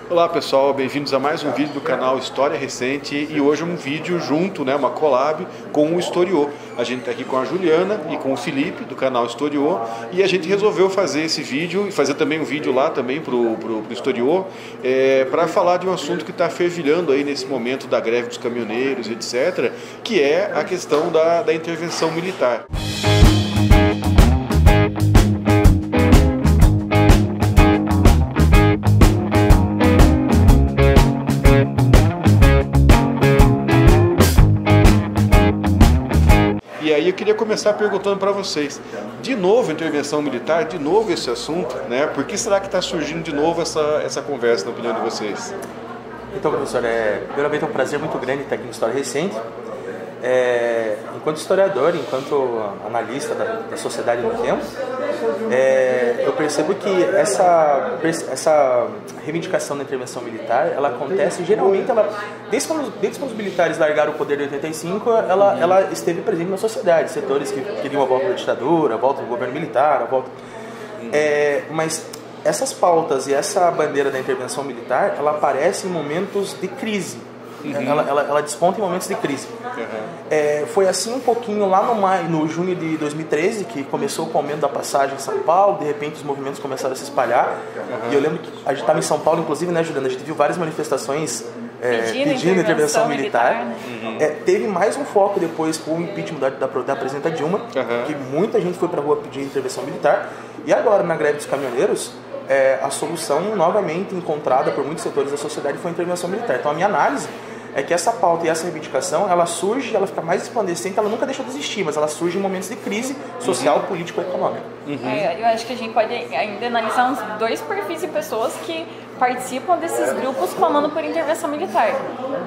Olá pessoal, bem-vindos a mais um vídeo do canal História Recente e hoje é um vídeo junto, uma collab com o Historiô. A gente está aqui com a Juliana e com o Felipe do canal Historiô e a gente resolveu fazer esse vídeo e fazer também um vídeo lá também pro Historiô para falar de um assunto que está fervilhando aí nesse momento da greve dos caminhoneiros, etc., que é a questão da intervenção militar. E aí eu queria começar perguntando para vocês, de novo intervenção militar, de novo esse assunto, Por que será que está surgindo de novo essa conversa, na opinião de vocês? Então, professor, primeiramente é um prazer muito grande estar aqui no História Recente. Enquanto historiador, enquanto analista da sociedade no tempo, eu percebo que essa reivindicação da intervenção militar, ela acontece geralmente, desde quando os militares largaram o poder em 85, ela esteve presente na sociedade, setores que queriam a volta da ditadura, a volta do governo militar, mas essas pautas e essa bandeira da intervenção militar, ela aparece em momentos de crise. Ela desponta em momentos de crise. Foi assim um pouquinho lá no junho de 2013, que começou com o aumento da passagem em São Paulo, de repente os movimentos começaram a se espalhar. E eu lembro que a gente estava em São Paulo, inclusive, né, Juliana? A gente viu várias manifestações pedindo intervenção militar. Teve mais um foco depois com o impeachment da presidenta Dilma, que muita gente foi para a rua pedir intervenção militar. E agora, na greve dos caminhoneiros, a solução novamente encontrada por muitos setores da sociedade foi a intervenção militar. Então a minha análise é que essa pauta e essa reivindicação, ela surge, ela fica mais resplandecente, ela nunca deixa de existir, mas ela surge em momentos de crise social, político e econômica. Eu acho que a gente pode ainda analisar uns dois perfis de pessoas que participam desses grupos clamando por intervenção militar.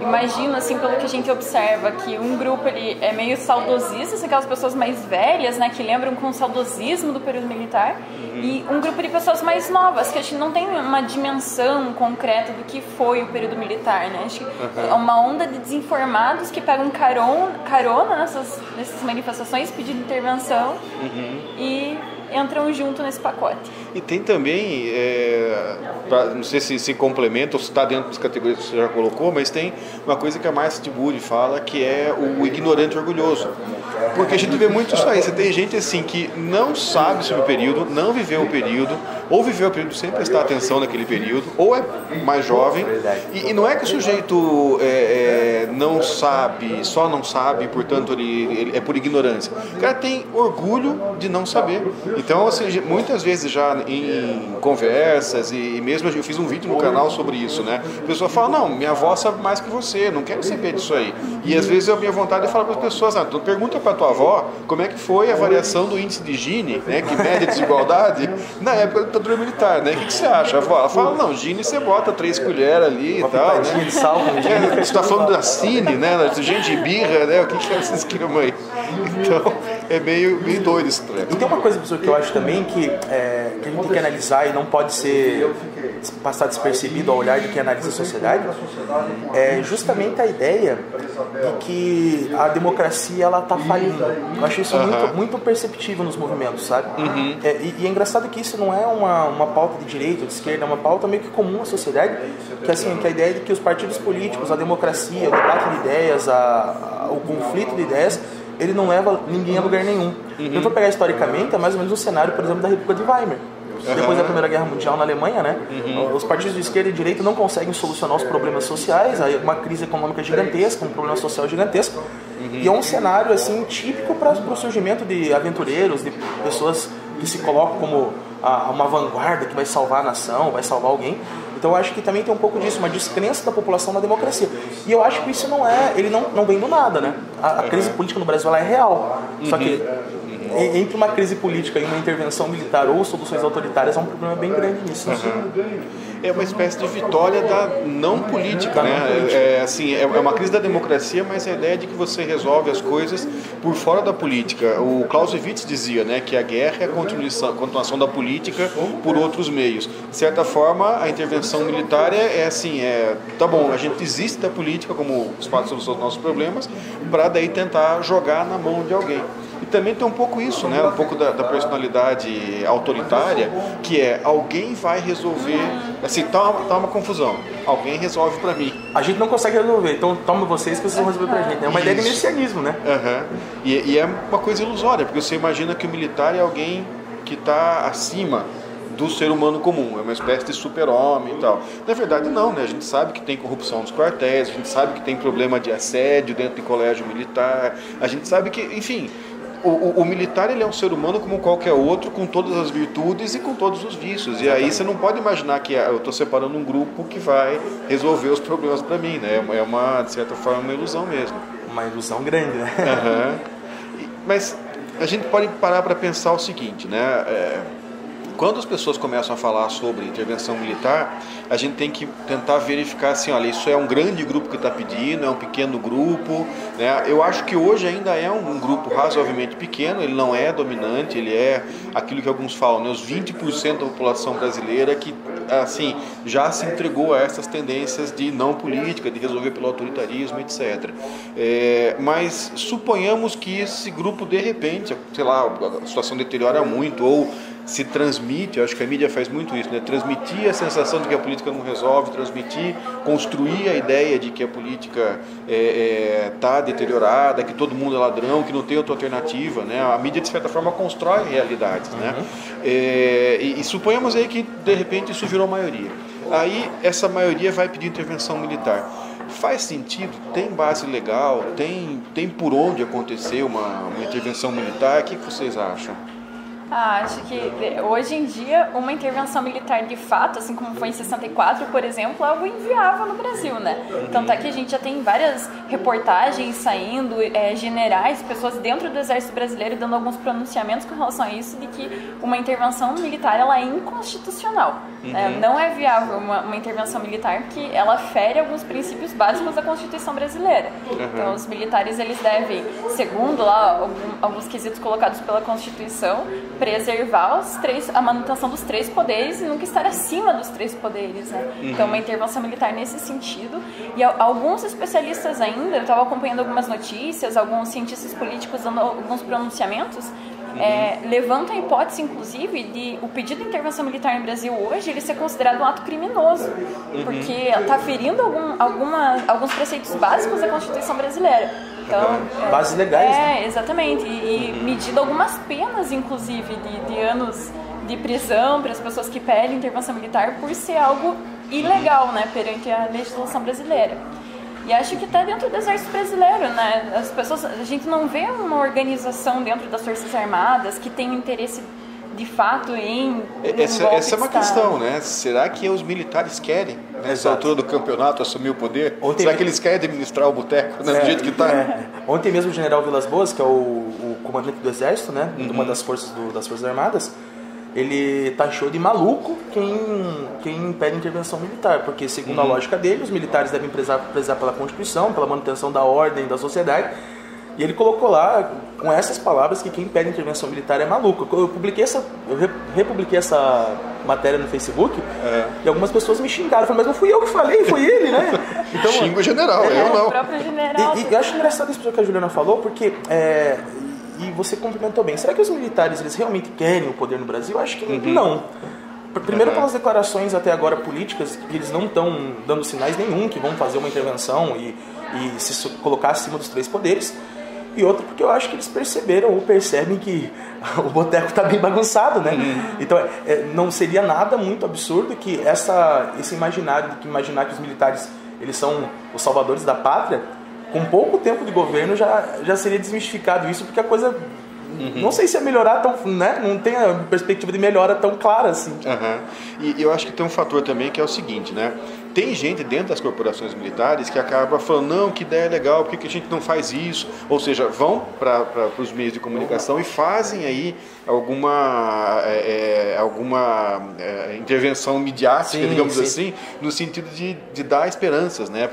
Imagino, assim, pelo que a gente observa, que um grupo ele é meio saudosista, são aquelas pessoas mais velhas, que lembram com o saudosismo do período militar, e um grupo de pessoas mais novas, que a gente não tem uma dimensão concreta do que foi o período militar, Acho que é uma onda de desinformados que pegam carona nessas manifestações pedindo intervenção e entram junto nesse pacote. E tem também, não sei se complementa ou se está dentro das categorias que você já colocou, mas tem uma coisa que a Marcia Tiburi fala, que é o ignorante orgulhoso. Porque a gente vê muito isso aí. Você tem gente assim que não sabe sobre o período, não viveu o período, ou viveu o período sem prestar atenção naquele período, ou é mais jovem. E não é que o sujeito não sabe, só não sabe, portanto ele é por ignorância. O cara tem orgulho de não saber. Então, assim, muitas vezes já em conversas, e mesmo eu fiz um vídeo no canal sobre isso, A pessoa fala, não, minha avó sabe mais que você, não quero saber disso aí. E às vezes a minha vontade é falar para as pessoas, então pergunta para tua avó como é que foi a variação do índice de Gini, que mede a desigualdade, na época da ditadura militar, O que você acha, avó? Ela fala, não, Gini você bota 3 colheres ali e tal, de sal com Gini. Você está falando da Cine, gengibirra, o que é esse esquema aí? Então, é meio doido isso. E tem uma coisa, professor, que eu acho também que a gente tem que analisar e não pode passar despercebido ao olhar de quem analisa a sociedade, é justamente a ideia de que a democracia está falindo. Eu acho isso muito perceptível nos movimentos, sabe? E é engraçado que isso não é uma pauta de direita ou de esquerda, é uma pauta meio que comum à sociedade, que a ideia de que os partidos políticos, a democracia, o debate de ideias, o conflito de ideias, ele não leva ninguém a lugar nenhum. Eu vou pegar historicamente, é mais ou menos o cenário, por exemplo, da República de Weimar. Depois da Primeira Guerra Mundial na Alemanha, os partidos de esquerda e direita não conseguem solucionar os problemas sociais, aí uma crise econômica gigantesca, um problema social gigantesco. E é um cenário assim típico para o surgimento de aventureiros, de pessoas que se colocam como uma vanguarda que vai salvar a nação, vai salvar alguém. Então eu acho que também tem um pouco disso, uma descrença da população na democracia. E eu acho que isso ele não vem do nada, A crise política no Brasil ela é real. Só que entre uma crise política e uma intervenção militar ou soluções autoritárias há um problema bem grande nisso. É uma espécie de vitória da não política, É uma crise da democracia, mas a ideia de que você resolve as coisas por fora da política. O Clausewitz dizia, que a guerra é a continuação da política por outros meios. De certa forma, a intervenção militar tá bom, a gente desiste da política como espaço de solução dos nossos problemas, para daí tentar jogar na mão de alguém. E também tem um pouco isso, um pouco da personalidade autoritária, que é alguém vai resolver Assim, tá uma confusão. Alguém resolve para mim. A gente não consegue resolver, então toma vocês que vocês vão resolver pra gente. É uma ideia de messianismo, né? E é uma coisa ilusória, porque você imagina que o militar é alguém que está acima do ser humano comum, é uma espécie de super-homem e tal. Na verdade não, né? A gente sabe que tem corrupção nos quartéis, a gente sabe que tem problema de assédio dentro de colégio militar, a gente sabe que, enfim, o militar ele é um ser humano como qualquer outro, com todas as virtudes e com todos os vícios. E aí você não pode imaginar que eu estou separando um grupo que vai resolver os problemas para mim, né? É uma, de certa forma, uma ilusão mesmo. Uma ilusão grande, né? Mas a gente pode parar para pensar o seguinte, né? Quando as pessoas começam a falar sobre intervenção militar, a gente tem que tentar verificar assim, olha, isso é um grande grupo que está pedindo, é um pequeno grupo, né? Eu acho que hoje ainda é um grupo razoavelmente pequeno, ele não é dominante, ele é aquilo que alguns falam, né? Os 20% da população brasileira que, assim, já se entregou a essas tendências de não política, de resolver pelo autoritarismo, etc. Mas suponhamos que esse grupo, de repente, sei lá, a situação deteriora muito, ou se transmite, eu acho que a mídia faz muito isso, né? Transmitir a sensação de que a política não resolve, construir a ideia de que a política está deteriorada, que todo mundo é ladrão, que não tem outra alternativa, né? A mídia, de certa forma, constrói realidades, né? E suponhamos aí que, de repente, isso virou maioria. Aí, essa maioria vai pedir intervenção militar. Faz sentido? Tem base legal? Tem por onde acontecer uma intervenção militar? O que vocês acham? Acho que hoje em dia uma intervenção militar de fato, assim como foi em 64, por exemplo, é algo inviável no Brasil, né? Tanto é que a gente já tem várias reportagens saindo, generais, pessoas dentro do Exército Brasileiro dando alguns pronunciamentos com relação a isso, de que uma intervenção militar ela é inconstitucional. Não é viável uma intervenção militar porque ela fere alguns princípios básicos da Constituição brasileira. Então os militares eles devem, segundo lá alguns quesitos colocados pela Constituição, preservar a manutenção dos três poderes e nunca estar acima dos três poderes, né? Então, uma intervenção militar nesse sentido. E alguns especialistas ainda, eu estava acompanhando algumas notícias, alguns cientistas políticos dando alguns pronunciamentos, levantam a hipótese, inclusive, de o pedido de intervenção militar no Brasil hoje ele ser considerado um ato criminoso, porque está ferindo alguns preceitos básicos da Constituição brasileira. Então, bases legais, né? Exatamente. E medido algumas penas, inclusive, de anos de prisão para as pessoas que pedem intervenção militar por ser algo ilegal, né, perante a legislação brasileira. E acho que está dentro do Exército Brasileiro, né? A gente não vê uma organização dentro das Forças Armadas que tem interesse de fato em essa é uma questão, né? Será que os militares querem, nessa altura do campeonato, assumir o poder? Será que eles querem administrar o boteco, né, do jeito que está? Ontem mesmo o general Vilas Boas, que é o comandante do Exército, né, de uma das forças Armadas, ele taxou de maluco quem pede intervenção militar, porque segundo a lógica dele, os militares devem prezar pela Constituição, pela manutenção da ordem da sociedade. E ele colocou lá, com essas palavras, que quem pede intervenção militar é maluco. Eu republiquei essa matéria no Facebook e algumas pessoas me xingaram. Falaram, mas não fui eu que falei, foi ele, né? Então, xingo o general, eu não. O próprio general. E eu acho engraçado isso que a Juliana falou, porque... e você complementou bem. Será que os militares eles realmente querem o poder no Brasil? Eu acho que não. Primeiro pelas declarações até agora políticas, que eles não estão dando sinais nenhum que vão fazer uma intervenção e se colocar acima dos três poderes. E outro porque eu acho que eles percebem que o boteco está bem bagunçado, né? Então não seria nada muito absurdo que esse imaginar que os militares eles são os salvadores da pátria, com pouco tempo de governo já seria desmistificado isso, porque a coisa não sei se ia melhorar tão, né? Não tem a perspectiva de melhora tão clara assim. E eu acho que tem um fator também que é o seguinte, né? Tem gente dentro das corporações militares que acaba falando, não, que ideia legal, por que a gente não faz isso? Ou seja, vão para os meios de comunicação e fazem aí alguma intervenção midiática, digamos assim, no sentido de dar esperanças, né,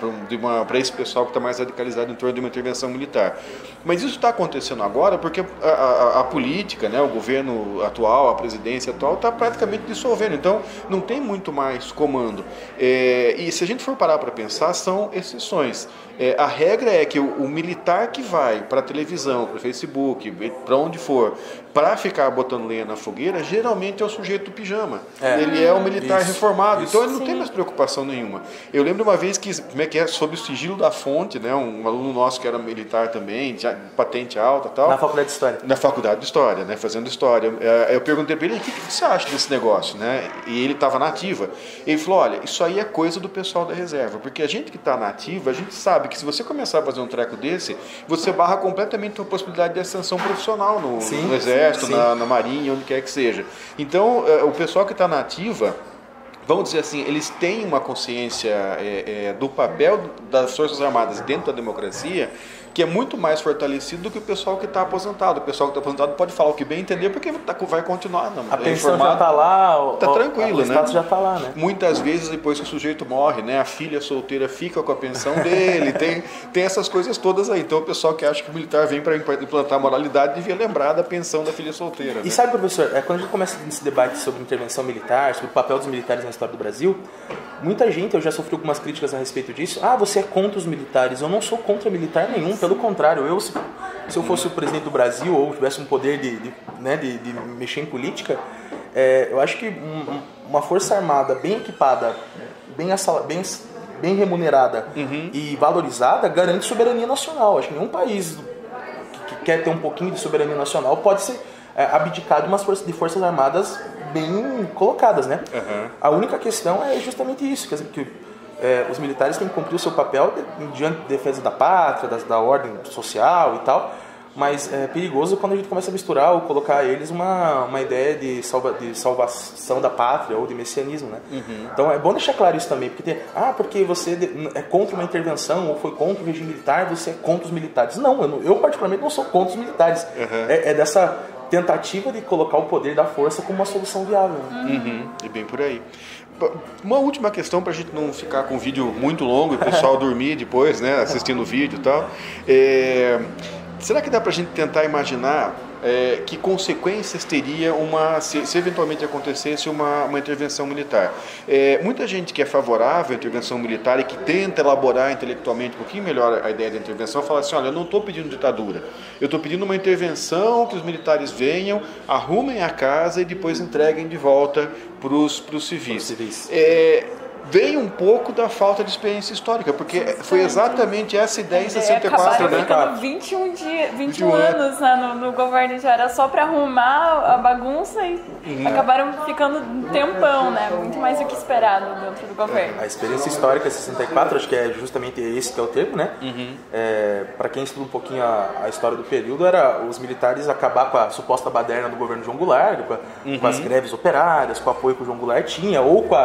para esse pessoal que está mais radicalizado em torno de uma intervenção militar. Mas isso está acontecendo agora porque a política, né, o governo atual, a presidência atual está praticamente dissolvendo, então não tem muito mais comando. E se a gente for parar para pensar, são exceções. A regra é que o militar que vai para a televisão, para o Facebook, para onde for, para ficar botando lenha na fogueira, geralmente é o sujeito do pijama. Ele é um militar reformado, então ele não tem mais preocupação nenhuma. Eu lembro uma vez que, sob o sigilo da fonte, né, um aluno nosso que era militar também, tinha patente alta e tal. Na faculdade de História. Na faculdade de História, né, fazendo História. Eu perguntei para ele, o que você acha desse negócio? Né? E ele estava na ativa. Ele falou, olha, isso aí é coisa do pessoal da reserva, porque a gente que está na ativa, a gente sabe que se você começar a fazer um treco desse, você barra completamente a possibilidade de ascensão profissional no Exército, na Marinha, onde quer que seja. Então, o pessoal que está na ativa, vamos dizer assim, eles têm uma consciência do papel das Forças Armadas dentro da democracia, que é muito mais fortalecido do que o pessoal que está aposentado. O pessoal que está aposentado pode falar o que bem entender, porque vai continuar. A pensão já está lá, está tranquilo, o status já está lá, né? Muitas vezes, depois que o sujeito morre, né, a filha solteira fica com a pensão dele, tem essas coisas todas aí. Então, o pessoal que acha que o militar vem para implantar moralidade devia lembrar da pensão da filha solteira. E né? sabe, professor, quando a gente começa esse debate sobre intervenção militar, sobre o papel dos militares na história do Brasil, muita gente, eu já sofri algumas críticas a respeito disso. Você é contra os militares. Eu não sou contra militar nenhum, pelo contrário. Se eu fosse o presidente do Brasil ou tivesse um poder de mexer em política, eu acho que uma força armada bem equipada, bem remunerada e valorizada garante soberania nacional. Acho que nenhum país que quer ter um pouquinho de soberania nacional pode ser abdicar de forças armadas bem colocadas, né? A única questão é justamente isso, quer dizer, que os militares têm que cumprir o seu papel diante da defesa da pátria, da ordem social e tal, mas é perigoso quando a gente começa a misturar ou colocar a eles uma ideia de salvação da pátria ou de messianismo, né? Então é bom deixar claro isso também, porque você é contra uma intervenção ou foi contra o regime militar, você é contra os militares. Não, eu particularmente não sou contra os militares. É dessa tentativa de colocar o poder da força como uma solução viável. E bem por aí. Uma última questão para a gente não ficar com o vídeo muito longo e o pessoal dormir depois, né, assistindo o vídeo e tal. Será que dá para a gente tentar imaginar que consequências teria se eventualmente acontecesse uma intervenção militar? Muita gente que é favorável à intervenção militar e que tenta elaborar intelectualmente um pouquinho melhor a ideia da intervenção, fala assim, olha, eu não estou pedindo ditadura, eu estou pedindo uma intervenção, que os militares venham, arrumem a casa e depois entreguem de volta para os civis. Vem um pouco da falta de experiência histórica, porque foi exatamente essa ideia em 64, né? Acabaram ficando 21 anos, né, no governo, já era só para arrumar a bagunça e acabaram ficando um tempão, né? Muito mais do que esperado dentro do governo. A experiência histórica 64, acho que é justamente esse que é o termo, né? Para quem estuda um pouquinho a história do período, era os militares acabar com a suposta baderna do governo João Goulart, com as greves operárias, com o apoio que o João Goulart tinha, ou com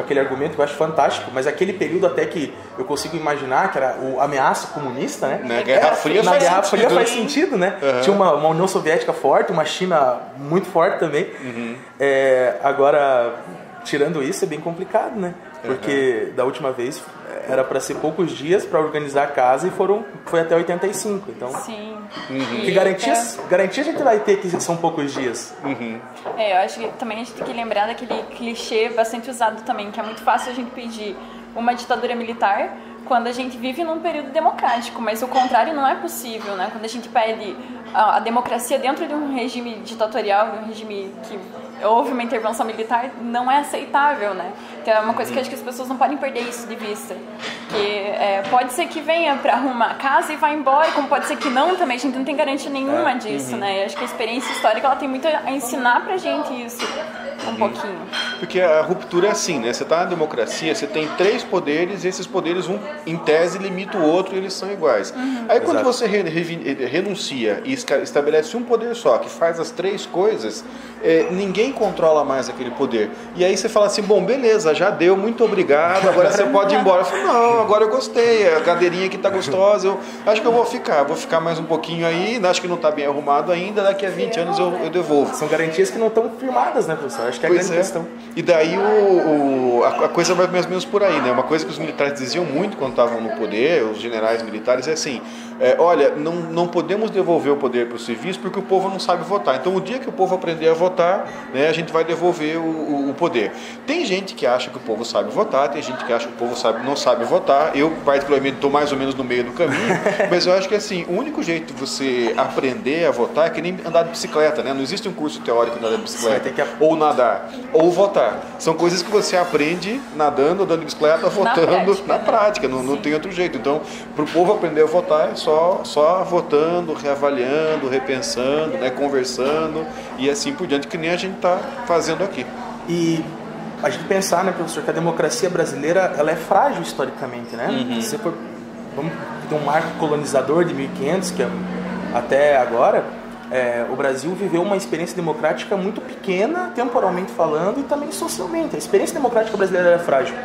aquele argumento que eu acho fantástico, mas aquele período até que eu consigo imaginar, que era a ameaça comunista, né? Na Guerra Fria faz sentido, né? Tinha uma União Soviética forte, uma China muito forte também. Agora, tirando isso, é bem complicado, né? Porque da última vez era para ser poucos dias para organizar a casa e foi até 85. Então, sim. Que garantias a gente vai ter que são poucos dias? Eu acho que também a gente tem que lembrar daquele clichê bastante usado também, que é muito fácil a gente pedir uma ditadura militar quando a gente vive num período democrático, mas o contrário não é possível, né? Quando a gente pede a democracia dentro de um regime ditatorial, de um regime que houve uma intervenção militar, não é aceitável, né? Então é uma coisa que acho que as pessoas não podem perder isso de vista. Que pode ser que venha para arrumar a casa e vá embora, como pode ser que não também, a gente não tem garantia nenhuma disso, né? Eu acho que a experiência histórica ela tem muito a ensinar pra gente isso, um pouquinho. Porque a ruptura é assim, né? Você está na democracia, você tem 3 poderes e esses poderes, um em tese limita o outro e eles são iguais. Aí quando você renuncia e estabelece um poder só, que faz as 3 coisas, ninguém controla mais aquele poder. E aí você fala assim, bom, beleza, já deu, muito obrigado, agora você pode ir embora. Eu falo, não, agora eu gostei, a cadeirinha aqui tá gostosa, eu acho que eu vou ficar mais um pouquinho aí, acho que não tá bem arrumado ainda, daqui a 20 anos eu devolvo. São garantias que não estão firmadas, né, professor? Acho que é a grande questão. E daí a coisa vai mais ou menos por aí, né? Uma coisa que os militares diziam muito quando estavam no poder, os generais militares, é assim, olha, não podemos devolver o poder para os civis porque o povo não sabe votar. Então o dia que o povo aprender a votar, né, a gente vai devolver o poder. Tem gente que acha que o povo sabe votar, tem gente que acha que o povo não sabe votar. Eu particularmente estou mais ou menos no meio do caminho, mas eu acho que assim, o único jeito de você aprender a votar é que nem andar de bicicleta, né? Não existe um curso teórico de andar de bicicleta, ou nadar, ou votar. São coisas que você aprende nadando, andando de bicicleta, votando na prática, não tem outro jeito. Então, para o povo aprender a votar, é só votando, reavaliando, repensando, né, conversando e assim por diante, que nem a gente está fazendo aqui. E a gente pensar, né, professor, que a democracia brasileira ela é frágil historicamente, né? Se for, vamos ter um marco colonizador de 1500, que é até agora, o Brasil viveu uma experiência democrática muito pequena, temporalmente falando, e também socialmente. A experiência democrática brasileira é frágil.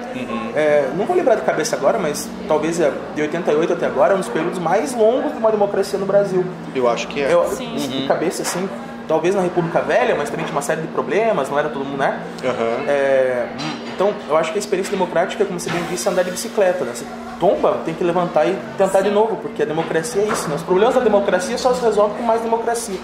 Não vou lembrar de cabeça agora, mas talvez de 88 até agora é um dos períodos mais longos de uma democracia no Brasil. Eu acho que é. De cabeça, assim, talvez na República Velha, mas também tinha uma série de problemas, não era todo mundo, né? Então, eu acho que a experiência democrática, como você bem disse, é andar de bicicleta, né? Você tomba, tem que levantar e tentar de novo, porque a democracia é isso, né? Os problemas da democracia só se resolvem com mais democracia.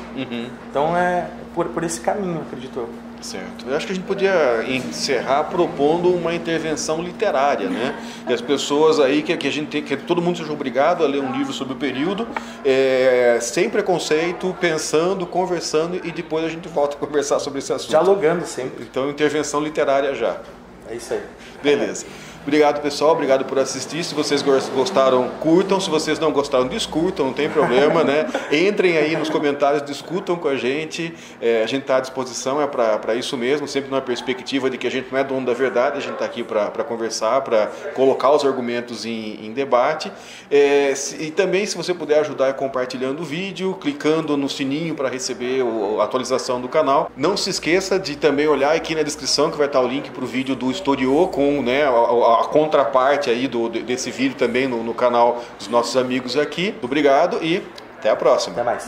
Então, é por esse caminho, acredito eu. Certo. Eu acho que a gente podia encerrar propondo uma intervenção literária, né? E as pessoas aí, que a gente tem, que todo mundo seja obrigado a ler um livro sobre o período, sem preconceito, pensando, conversando, e depois a gente volta a conversar sobre esse assunto. Dialogando sempre. Então, intervenção literária já. É isso aí. Beleza. Obrigado, pessoal. Obrigado por assistir. Se vocês gostaram, curtam. Se vocês não gostaram, discutam. Não tem problema, né? Entrem aí nos comentários, discutam com a gente. A gente está à disposição, para isso mesmo. Sempre numa perspectiva de que a gente não é dono da verdade. A gente está aqui para conversar, para colocar os argumentos em debate. E também, se você puder ajudar compartilhando o vídeo, clicando no sininho para receber a atualização do canal. Não se esqueça de também olhar aqui na descrição, que vai estar o link para o vídeo do Historiô, com, né, a contraparte aí desse vídeo também no canal dos nossos amigos aqui. Obrigado e até a próxima. Até mais.